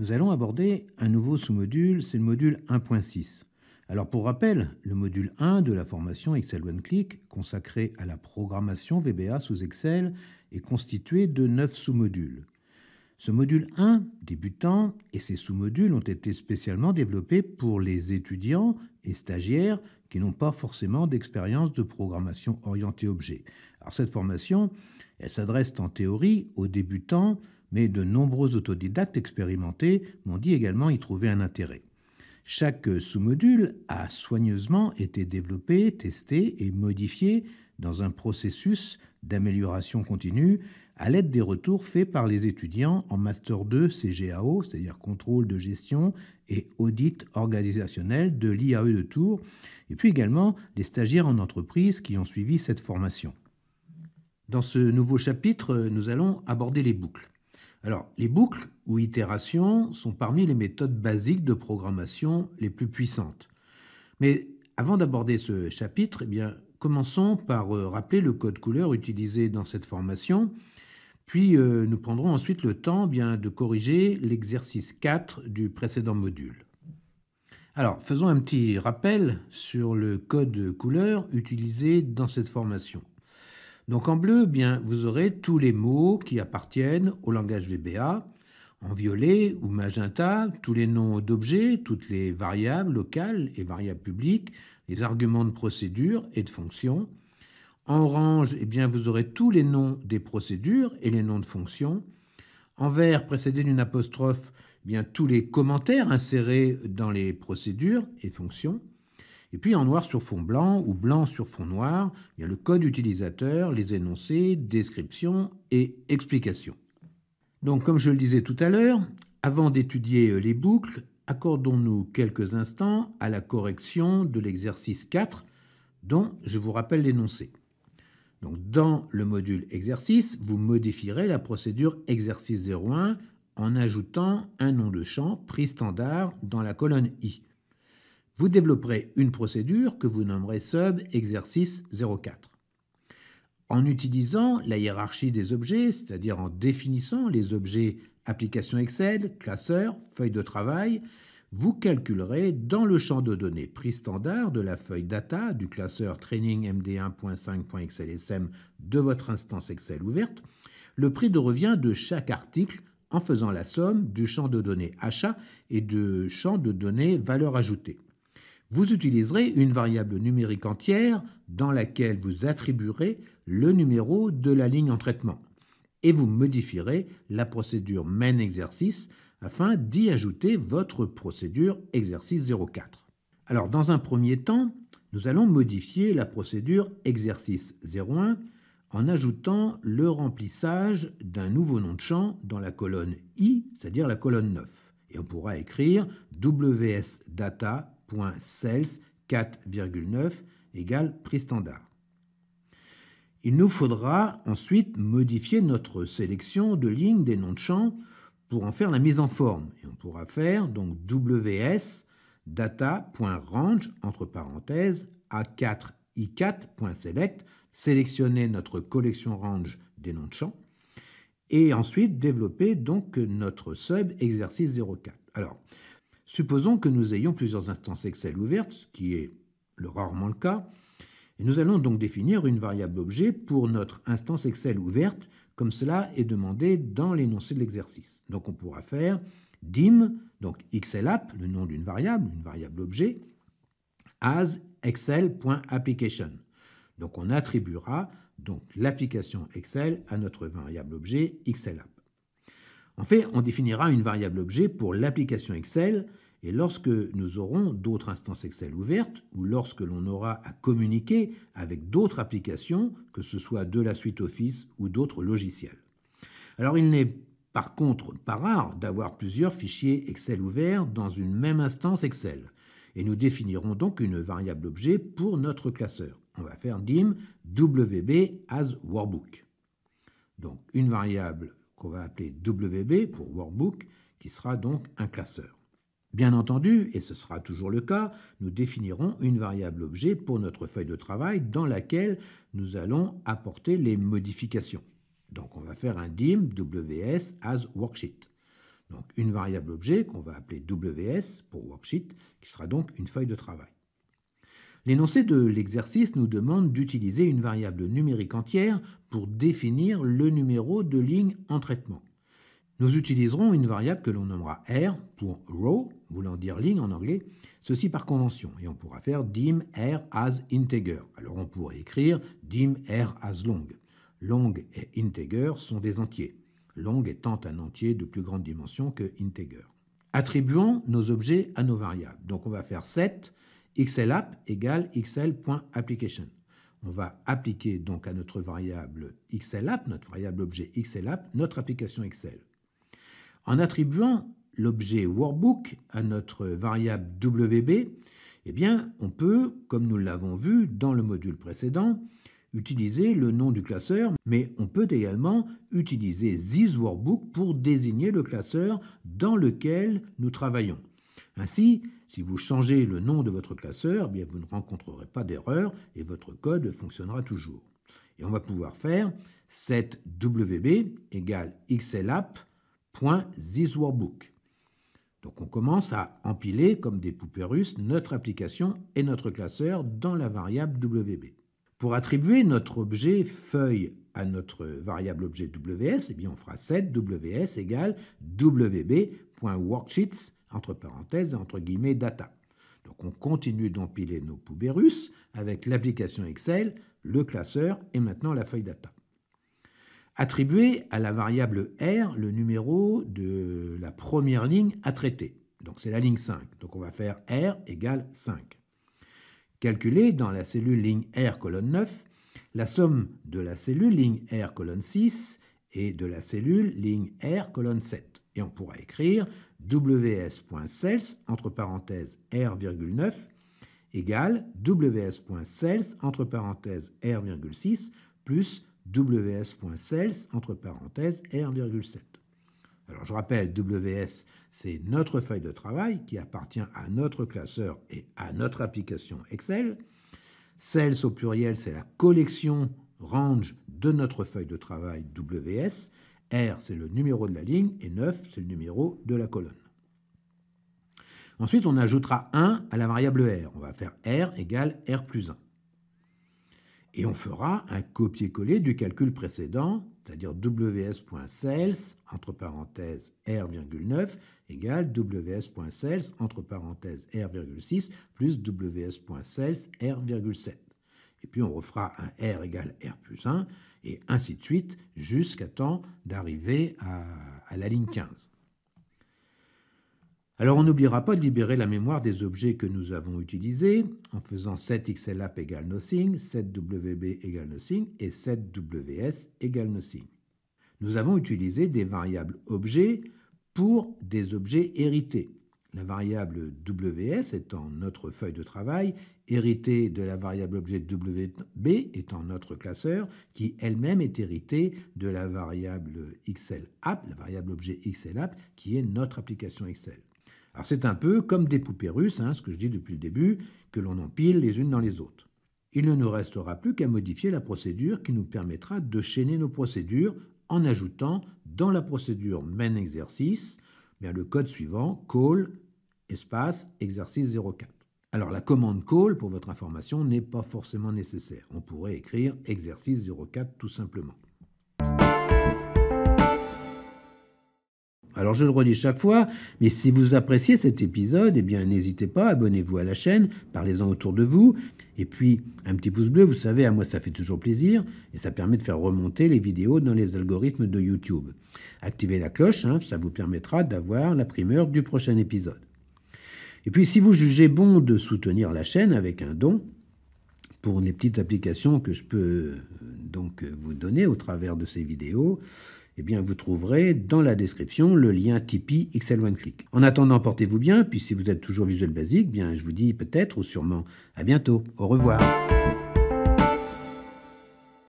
nous allons aborder un nouveau sous-module, c'est le module 1.6. Alors pour rappel, le module 1 de la formation Excel One Click, consacré à la programmation VBA sous Excel, est constitué de 9 sous-modules. Ce module 1 débutant et ses sous-modules ont été spécialement développés pour les étudiants et stagiaires qui n'ont pas forcément d'expérience de programmation orientée objet. Alors cette formation, elle s'adresse en théorie aux débutants, mais de nombreux autodidactes expérimentés m'ont dit également y trouver un intérêt. Chaque sous-module a soigneusement été développé, testé et modifié dans un processus d'amélioration continue à l'aide des retours faits par les étudiants en Master 2 CGAO, c'est-à-dire contrôle de gestion et audit organisationnel de l'IAE de Tours, et puis également des stagiaires en entreprise qui ont suivi cette formation. Dans ce nouveau chapitre, nous allons aborder les boucles. Alors, les boucles ou itérations sont parmi les méthodes basiques de programmation les plus puissantes. Mais avant d'aborder ce chapitre, commençons par rappeler le code couleur utilisé dans cette formation, puis nous prendrons ensuite le temps de corriger l'exercice 4 du précédent module. Alors, faisons un petit rappel sur le code couleur utilisé dans cette formation. Donc en bleu, vous aurez tous les mots qui appartiennent au langage VBA. En violet ou magenta, tous les noms d'objets, toutes les variables locales et variables publiques, les arguments de procédure et de fonctions. En orange, vous aurez tous les noms des procédures et les noms de fonctions. En vert, précédé d'une apostrophe, tous les commentaires insérés dans les procédures et fonctions. Et puis en noir sur fond blanc ou blanc sur fond noir, le code utilisateur, les énoncés, descriptions et explications. Donc comme je le disais tout à l'heure, avant d'étudier les boucles, accordons-nous quelques instants à la correction de l'exercice 4 dont je vous rappelle l'énoncé. Donc dans le module exercice, vous modifierez la procédure exercice 01 en ajoutant un nom de champ prix standard dans la colonne I. Vous développerez une procédure que vous nommerez sub exercice 04. En utilisant la hiérarchie des objets, c'est-à-dire en définissant les objets application Excel, classeur, feuille de travail, vous calculerez dans le champ de données prix standard de la feuille data du classeur training md1.5.xlsm de votre instance Excel ouverte le prix de revient de chaque article en faisant la somme du champ de données achat et du champ de données valeur ajoutée. Vous utiliserez une variable numérique entière dans laquelle vous attribuerez le numéro de la ligne en traitement et vous modifierez la procédure main exercice afin d'y ajouter votre procédure exercice 04. Alors dans un premier temps, nous allons modifier la procédure exercice 01 en ajoutant le remplissage d'un nouveau nom de champ dans la colonne I, c'est-à-dire la colonne 9. Et on pourra écrire wsdata.cells 4,9 égale prix standard. Il nous faudra ensuite modifier notre sélection de lignes des noms de champs pour en faire la mise en forme. Et on pourra faire donc wsdata.range entre parenthèses a4i4.select, sélectionner notre collection range des noms de champs et ensuite développer donc notre sub exercice 04. Alors, supposons que nous ayons plusieurs instances Excel ouvertes, ce qui est rarement le cas, et nous allons donc définir une variable objet pour notre instance Excel ouverte, comme cela est demandé dans l'énoncé de l'exercice. Donc on pourra faire dim, donc xlapp, le nom d'une variable objet, as excel.application. Donc on attribuera donc l'application Excel à notre variable objet xlapp. En fait, on définira une variable objet pour l'application Excel et lorsque nous aurons d'autres instances Excel ouvertes ou lorsque l'on aura à communiquer avec d'autres applications, que ce soit de la suite Office ou d'autres logiciels. Alors il n'est par contre pas rare d'avoir plusieurs fichiers Excel ouverts dans une même instance Excel. Et nous définirons donc une variable objet pour notre classeur. On va faire dim wb as workbook. Donc une variable qu'on va appeler wb pour workbook qui sera donc un classeur. Bien entendu, et ce sera toujours le cas, nous définirons une variable objet pour notre feuille de travail dans laquelle nous allons apporter les modifications. Donc on va faire un dim ws as worksheet. Donc une variable objet qu'on va appeler WS pour worksheet, qui sera donc une feuille de travail. L'énoncé de l'exercice nous demande d'utiliser une variable numérique entière pour définir le numéro de ligne en traitement. Nous utiliserons une variable que l'on nommera R pour row, voulant dire ligne en anglais, ceci par convention, et on pourra faire dim R as integer. Alors on pourrait écrire dim R as long. Long et integer sont des entiers, long étant un entier de plus grande dimension que integer. Attribuons nos objets à nos variables. Donc on va faire set xlapp égale xl.application. On va appliquer donc à notre variable xlapp, notre variable objet xlapp, notre application Excel. En attribuant l'objet workbook à notre variable wb, eh bien, on peut, comme nous l'avons vu dans le module précédent, utiliser le nom du classeur, mais on peut également utiliser thisWorkbook pour désigner le classeur dans lequel nous travaillons. Ainsi, si vous changez le nom de votre classeur, eh bien, vous ne rencontrerez pas d'erreur et votre code fonctionnera toujours. Et on va pouvoir faire set wb égale xlapp.thisWorkbook. Donc on commence à empiler comme des poupées russes notre application et notre classeur dans la variable wb. Pour attribuer notre objet feuille à notre variable objet ws, eh bien on fera set ws égale wb.worksheets entre parenthèses et entre guillemets data. Donc on continue d'empiler nos poupées russes avec l'application Excel, le classeur et maintenant la feuille data. Attribuer à la variable R le numéro de la première ligne à traiter. Donc c'est la ligne 5. Donc on va faire R égale 5. Calculer dans la cellule ligne R colonne 9 la somme de la cellule ligne R colonne 6 et de la cellule ligne R colonne 7. Et on pourra écrire ws.cells entre parenthèses R,9 égale ws.cells entre parenthèses R,6 plus ws.cells entre parenthèses R,7. Alors je rappelle, WS, c'est notre feuille de travail qui appartient à notre classeur et à notre application Excel. Cells au pluriel, c'est la collection range de notre feuille de travail WS. R, c'est le numéro de la ligne et 9, c'est le numéro de la colonne. Ensuite, on ajoutera 1 à la variable R. On va faire R égale R plus 1. Et on fera un copier-coller du calcul précédent, c'est-à-dire ws.cells entre parenthèses R,9 égale ws.cells entre parenthèses R,6 plus ws.cells R,7. Et puis on refera un R égale R plus 1 et ainsi de suite jusqu'à temps d'arriver à la ligne 15. Alors on n'oubliera pas de libérer la mémoire des objets que nous avons utilisés en faisant set xlapp égale nothing, set wb égale nothing et set ws égale nothing. Nous avons utilisé des variables objets pour des objets hérités. La variable ws étant notre feuille de travail, héritée de la variable objet wb étant notre classeur, qui elle-même est héritée de la variable xlapp, la variable objet xlapp, qui est notre application Excel. Alors c'est un peu comme des poupées russes, ce que je dis depuis le début, que l'on empile les unes dans les autres. Il ne nous restera plus qu'à modifier la procédure qui nous permettra de chaîner nos procédures en ajoutant dans la procédure main exercice le code suivant, call espace exercice 04. Alors la commande call, pour votre information, n'est pas forcément nécessaire. On pourrait écrire exercice 04 tout simplement. Alors je le redis chaque fois, mais si vous appréciez cet épisode, eh bien n'hésitez pas, abonnez-vous à la chaîne, parlez-en autour de vous, et puis un petit pouce bleu, vous savez, à moi ça fait toujours plaisir, et ça permet de faire remonter les vidéos dans les algorithmes de YouTube. Activez la cloche, ça vous permettra d'avoir la primeur du prochain épisode. Et puis si vous jugez bon de soutenir la chaîne avec un don, pour les petites applications que je peux donc vous donner au travers de ces vidéos, eh bien, vous trouverez dans la description le lien Tipeee XL One Click. En attendant, portez-vous bien, puis si vous êtes toujours Visual Basic, bien, je vous dis peut-être ou sûrement à bientôt. Au revoir.